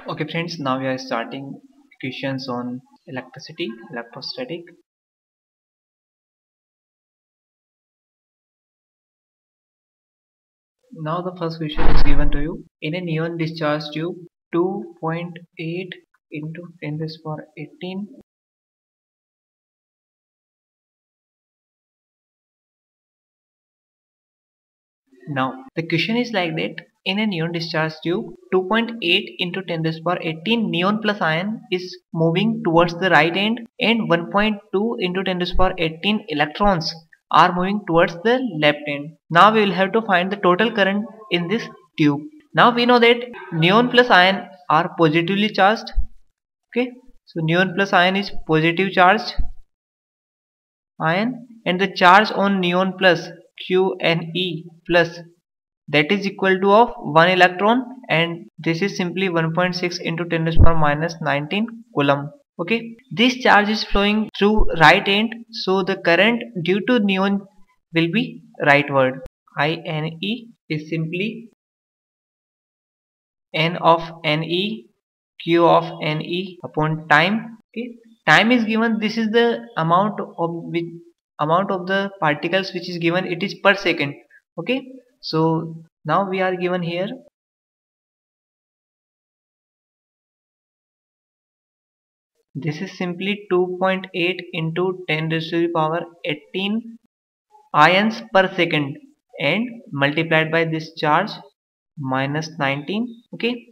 Okay friends, now we are starting questions on electricity, electrostatic. Now the first question is given to you. In a neon discharge tube, 2.8 into 10 raised to power 18. Now the question is like that. In a neon discharge tube, 2.8 into 10 raised to power 18 neon plus ion is moving towards the right end, and 1.2 into 10 raised to power 18 electrons are moving towards the left end. Now we will have to find the total current in this tube. Now we know that neon plus ion are positively charged. Okay, so neon plus ion is positive charged ion, and the charge on neon plus Q and E plus, that is equal to of 1 electron, and this is simply 1.6 into 10 raised to power minus 19 coulomb. Okay, this charge is flowing through right end, so the current due to neon will be rightward. INE is simply N of Ne Q of Ne upon time. Okay, time is given. This is the amount of the particles which is given. It is per second. Okay, so now we are given here. This is simply 2.8 into 10 raised to the power 18 ions per second, and multiplied by this charge minus 19. Okay,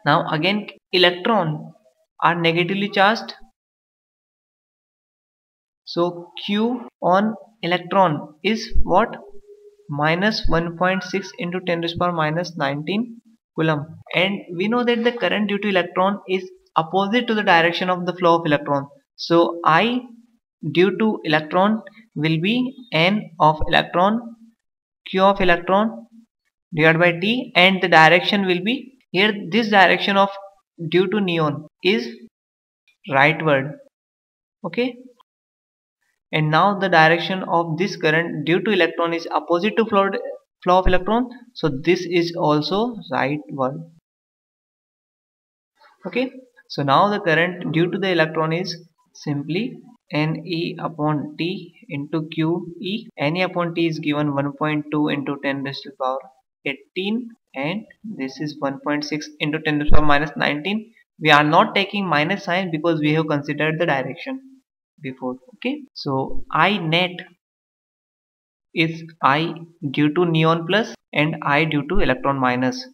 now again electron are negatively charged, so Q on electron is what? Minus 1.6 into 10 raised to the power minus 19 coulomb, and we know that the current due to electron is opposite to the direction of the flow of electron, so I due to electron will be N of electron Q of electron divided by T, and the direction will be here. This direction of due to neon is rightward. Okay, and now the direction of this current due to electron is opposite to flow of electron, so this is also rightward. Okay, so now the current due to the electron is simply Ne upon T into QE. Ne upon T is given 1.2 into 10 raised to the power 18, and this is 1.6 into 10 raised to the power minus 19. We are not taking minus sign because we have considered the direction before. Okay, so I net is I due to neon plus and I due to electron minus,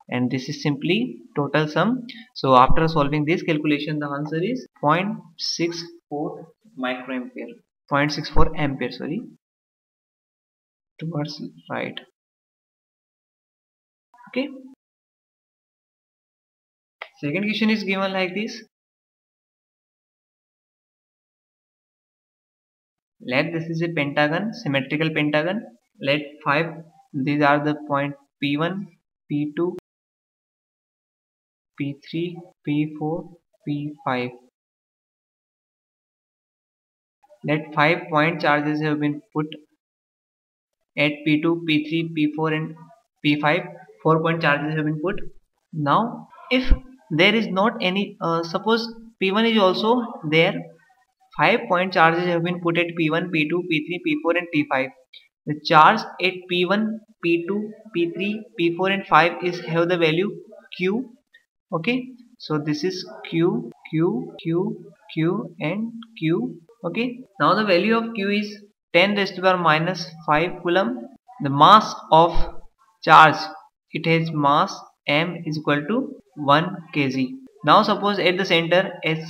and this is simply total sum. So after solving this calculation, the answer is 0.64 microampere, 0.64 ampere, sorry, towards right. Okay, second question is given like this. Let this is a pentagon, symmetrical pentagon. Let 5, these are the point P1, P2, P3, P4, P5. Let 5 point charges have been put at P2, P3, P4 and P5. 4 point charges have been put. Now if there is not any, suppose P1 is also there, 5 point charges have been put at P1, P2, P3, P4 and P5. The charge at P1, P2, P3, P4 and 5 is have the value Q. Okay, so this is Q, Q, Q, Q and Q. Okay, now the value of Q is 10 raised to the power minus 5 coulomb. The mass of charge, it has mass m is equal to 1 kg. Now suppose at the center a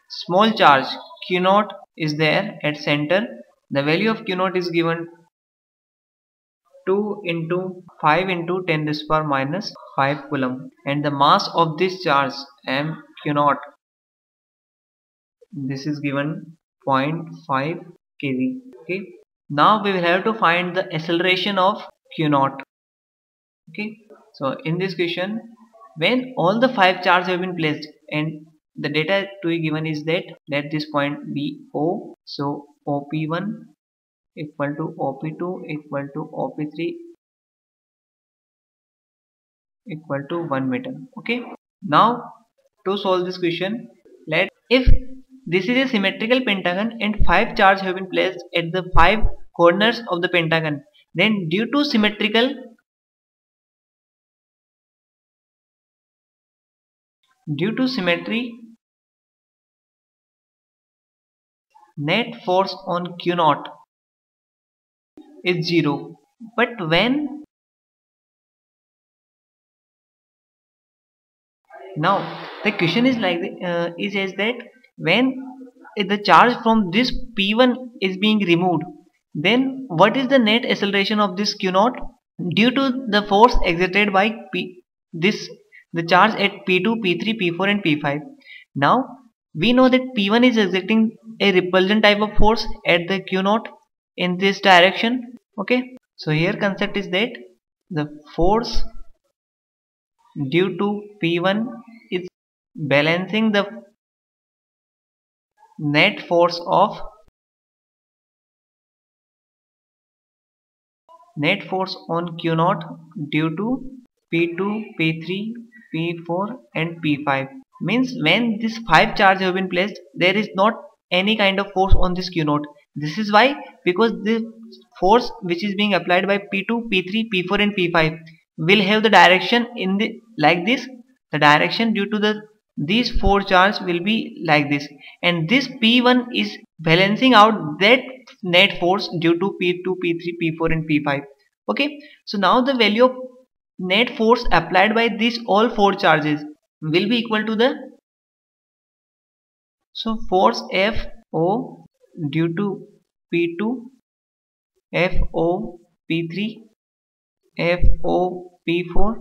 small charge Q naught is there at center. The value of Q naught is given 2 into 5 into 10 raised to the power minus 5 coulomb, and the mass of this charge m Q naught, this is given 0.5 kg. Okay, now we will have to find the acceleration of Q naught. Okay, so in this question, when all the 5 charges have been placed and the data to be given is that let this point be O, so OP1 equal to OP2 equal to OP3 equal to 1 meter. Okay, now to solve this question, let if this is a symmetrical pentagon and 5 charges have been placed at the 5 corners of the pentagon, then due to symmetry, net force on Q naught is 0. But when now the question is like is as that when the charge from this P1 is being removed, then what is the net acceleration of this Q naught due to the force exerted by the charge at P2, P3, P4 and P5. Now we know that P1 is exerting a repulsion type of force at the Q naught in this direction. Okay, so here concept is that the force due to P1 is balancing the net force on Q naught due to P2, P3, P4 and P5. Means when these 5 charges have been placed, there is not any kind of force on this Q naught. This is why, because the force which is being applied by P2, P3, P4 and P5 will have the direction in the like this. The direction due to these 4 charges will be like this, and this P1 is balancing out that net force due to P2, P3, P4 and P5. Okay, so now the value of net force applied by these all 4 charges will be equal to the force FO due to P2, FO P3, FO P4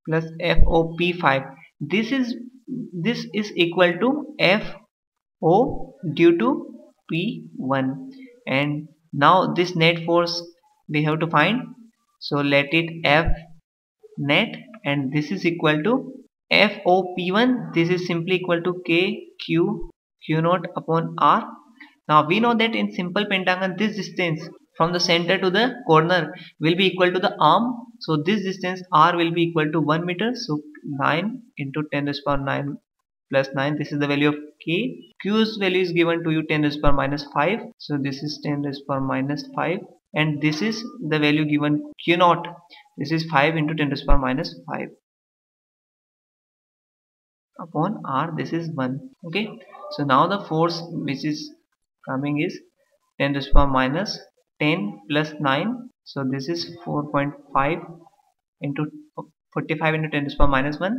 plus FO P5. This is equal to FO due to P1, and now this net force we have to find. So let it F net, and this is equal to FOP1. This is simply equal to Q naught upon R. Now we know that in simple pentagon this distance from the center to the corner will be equal to the arm. So this distance R will be equal to 1 meter. So 9 into 10 raised to the power 9 plus 9. This is the value of K. Q's value is given to you 10 raised to the power minus 5. So this is 10 raised to the power minus 5. And this is the value given Q naught. This is 5 into 10 raised to the power minus 5 upon R. This is 1. Okay, so now the force which is coming is 10 raised to the power minus 10 plus 9. So this is 4.5 into 45 into 10 raised to the power minus 1.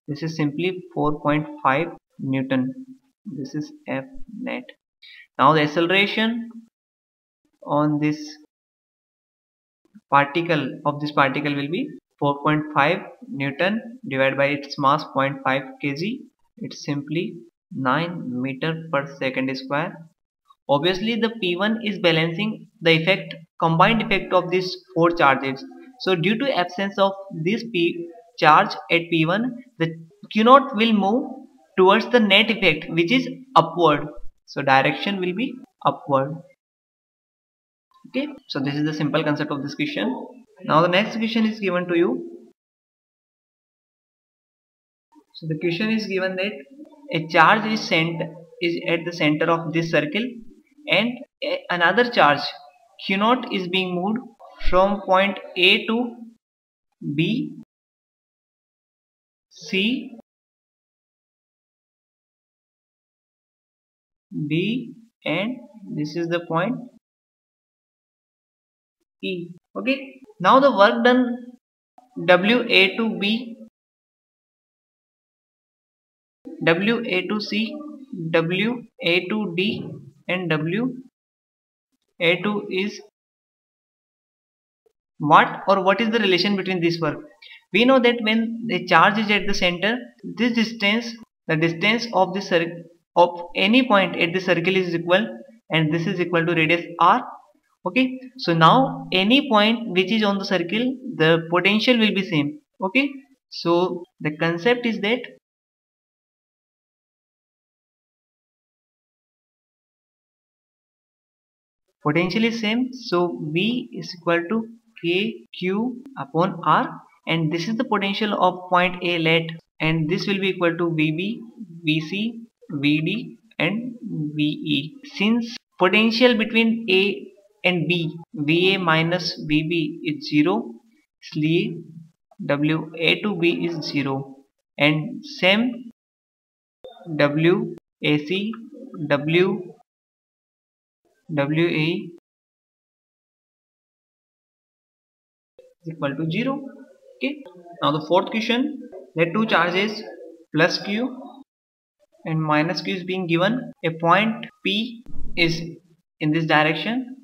This is simply 4.5 Newton. This is F net. Now the acceleration on this particle will be 4.5 Newton divided by its mass 0.5 kg. It's simply 9 meter per second square. Obviously the P1 is balancing the combined effect of these 4 charges. So due to absence of this charge at P1, the Q naught will move towards the net effect, which is upward. So direction will be upward. Okay, so this is the simple concept of this question. Now the next question is given to you. So the question is given that a charge is at the center of this circle, and another charge Q naught is being moved from point A to B, C, D, and this is the point E. Okay, now the work done WA to B, WA to C, WA to D and WA to is what is the relation between this work? We know that when the charge is at the center, this distance, the distance of the circle of any point at the circle is equal, and this is equal to radius R. Okay, so now any point which is on the circle, the potential will be same. Okay, so the concept is that potential is same, so V is equal to KQ upon R, and this is the potential of point A, let and this will be equal to VB, VC, VD and VE. Since potential between A and B, VA minus VB is 0, इसलिए WA to B is 0 and same WAC, WAE is equal to 0. Okay. Now the fourth question, let two charges plus Q and minus Q is being given. A point P is in this direction.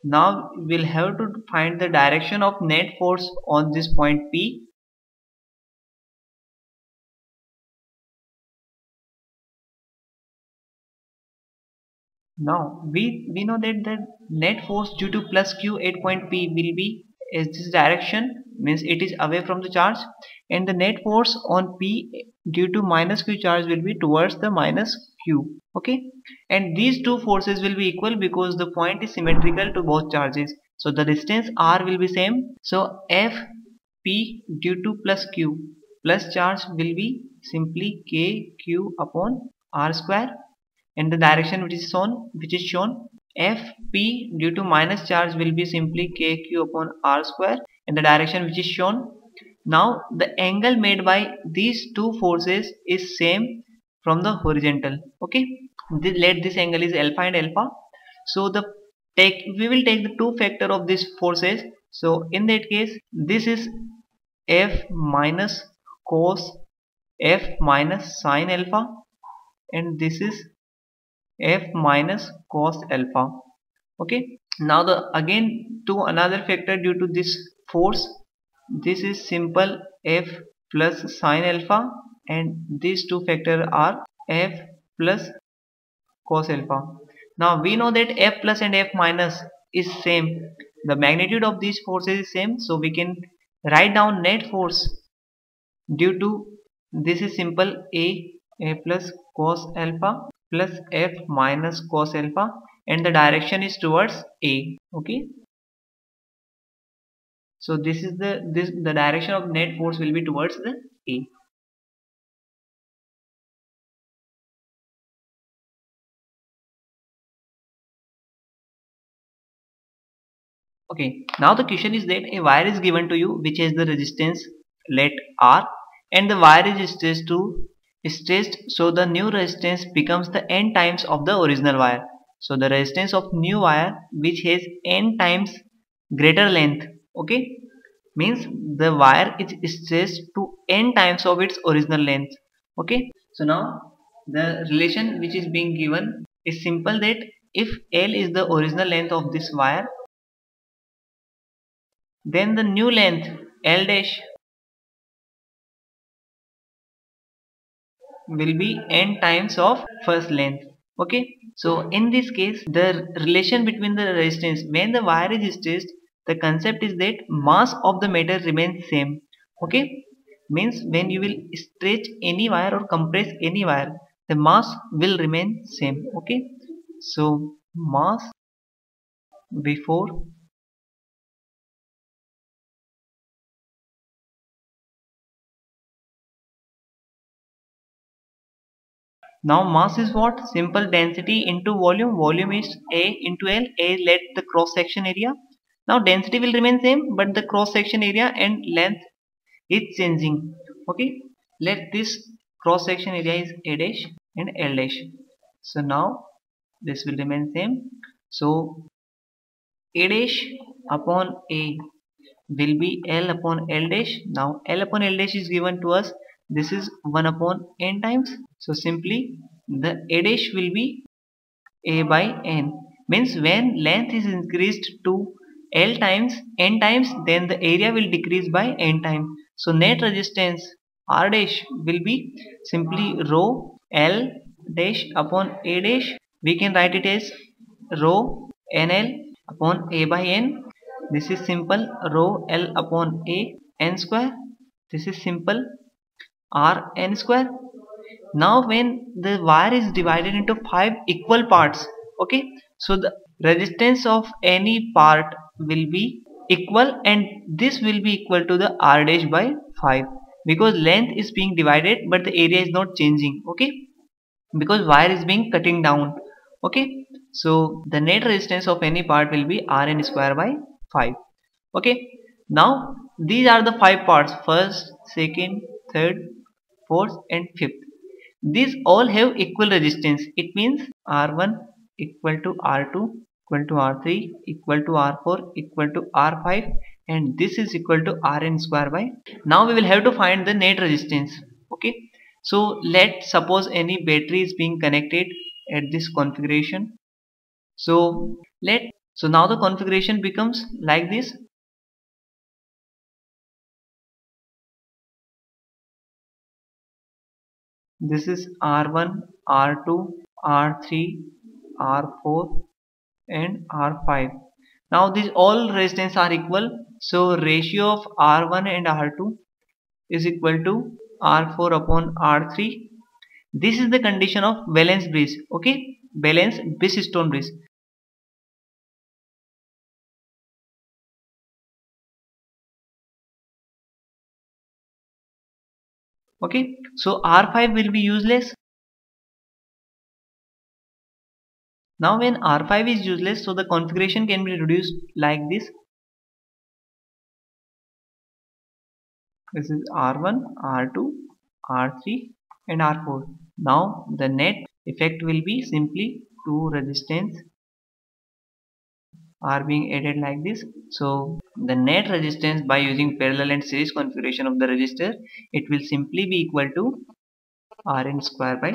Now we'll have to find the direction of net force on this point P. Now we know that the net force due to plus Q at point P will be is this direction, means it is away from the charge, and the net force on P due to minus Q charge will be towards the minus Q. Okay, and these two forces will be equal because the point is symmetrical to both charges, so the distance R will be same. So F P due to plus Q plus charge will be simply KQ upon R square, and the direction which is shown FP due to minus charge will be simply KQ upon R square, and the direction which is shown. Now the angle made by these two forces is same from the horizontal. Okay, let this angle is alpha and alpha. So we will take the two factor of these forces. So in that case, this is F minus cos F minus sin alpha, and this is F minus cos alpha. Okay, now the again to another factor due to this force, this is simple F plus sin alpha, and these two factors are F plus cos alpha. Now we know that F plus and F minus is same, the magnitude of these forces is same, so we can write down net force due to this is simple A plus cos alpha plus F minus cos alpha, and the direction is towards A. Okay, so this is the direction of net force will be towards the A. Okay, now the question is that a wire is given to you which has the resistance let R, and the wire is stretched so the new resistance becomes the n times of the original wire. So the resistance of new wire which has n times greater length, okay, means the wire is stretched to n times of its original length. Okay, so now the relation which is being given is simple, that if L is the original length of this wire, then the new length L dash will be n times of first length. Okay, so in this case the relation between the resistance when the wire is stretched, the concept is that mass of the metal remains same. Okay, means when you will stretch any wire or compress any wire, the mass will remain same. Okay, so mass before now mass is what? Simple density into volume. Volume is A into L. A let the cross section area. Now density will remain same, but the cross section area and length is changing. Okay, let this cross section area is A dash and L dash. So now this will remain same. So A dash upon A will be L upon L dash. Now L upon L dash is given to us. This is 1 upon n times. So simply the A dash will be A by n. Means when length is increased to L times n times, then the area will decrease by n times. So net resistance R dash will be simply rho L dash upon A dash. We can write it as rho NL upon A by n. This is simple rho L upon A n square. This is simple R n square. Now when the wire is divided into 5 equal parts, okay, so the resistance of any part will be equal, and this will be equal to the R dash by 5. because length is being divided but the area is not changing. Okay, because wire is being cutting down. Okay, so the net resistance of any part will be Rn square by 5. Okay, now these are the 5 parts: first, second, third, fourth and fifth. These all have equal resistance. It means R1 equal to R2 equal to R3 equal to R4 equal to R5, and this is equal to Rn square by. Now we will have to find the net resistance. Okay, so let's suppose any battery is being connected at this configuration. So now the configuration becomes like this. This is R1, R2, R3, R4 and R5. Now these all resistance are equal, so ratio of R1 and R2 is equal to R4 upon R3. This is the condition of valence bridge. Okay, valence Bridgestone bridge. Okay, so R5 will be useless. Now when R5 is useless, so the configuration can be reduced like this. This is R1, R2, R3 and R4. Now the net effect will be simply two resistance are being added like this. So the net resistance by using parallel and series configuration of the resistor, it will simply be equal to Rn square by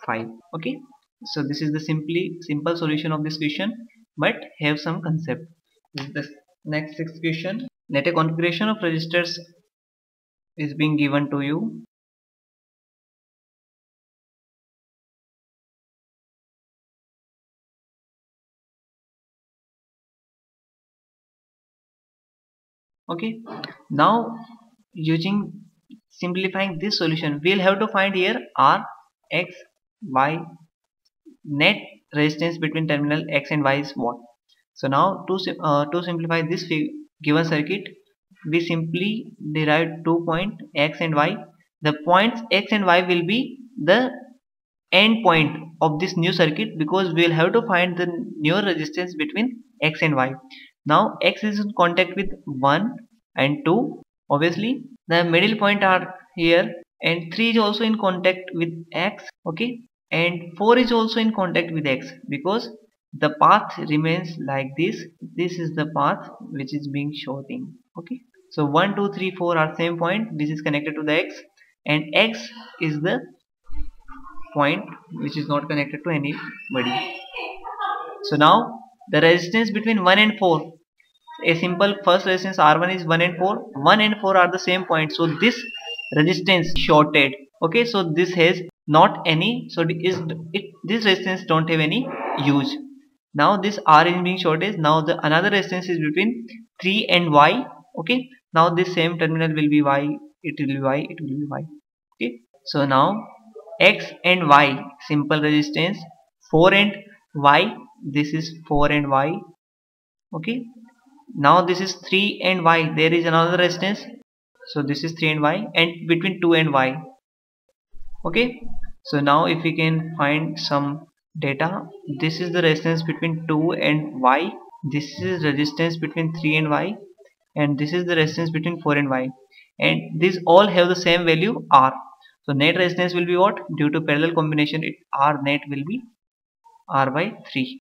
5. Okay, so this is the simple solution of this question, but have some concept. This is the next sixth question. Let a configuration of resistors is being given to you. Okay, now using simplifying this solution, we'll have to find here R, X, Y. Net resistance between terminal X and Y is what? So now to simplify this given circuit, we simply derive 2 points X and Y. The points X and Y will be the end point of this new circuit, because we will have to find the new resistance between X and Y. Now X is in contact with 1 and 2. Obviously the middle point are here, and 3 is also in contact with X. Okay, and 4 is also in contact with X, because the path remains like this. This is the path which is being shorting. Okay, so 1 2 3 4 are same point. This is connected to the X, and X is the point which is not connected to anybody. So now the resistance between 1 and 4, a simple first resistance R1 is 1 and 4. 1 and 4 are the same point, so this resistance shorted. Okay, so this has not any, so this resistance don't have any use. Now this R is being shorted. Now the another resistance is between 3 and Y. Okay, now this same terminal will be Y, it will be Y, it will be Y. Okay, so now X and Y, simple resistance. 4 and Y, this is 4 and Y. Okay, now this is 3 and Y, there is another resistance, so this is 3 and Y, and between 2 and Y. Okay, so now if we can find some data, this is the resistance between 2 and Y, this is resistance between 3 and Y, and this is the resistance between 4 and Y, and these all have the same value R. So net resistance will be what? Due to parallel combination, R net will be R by 3.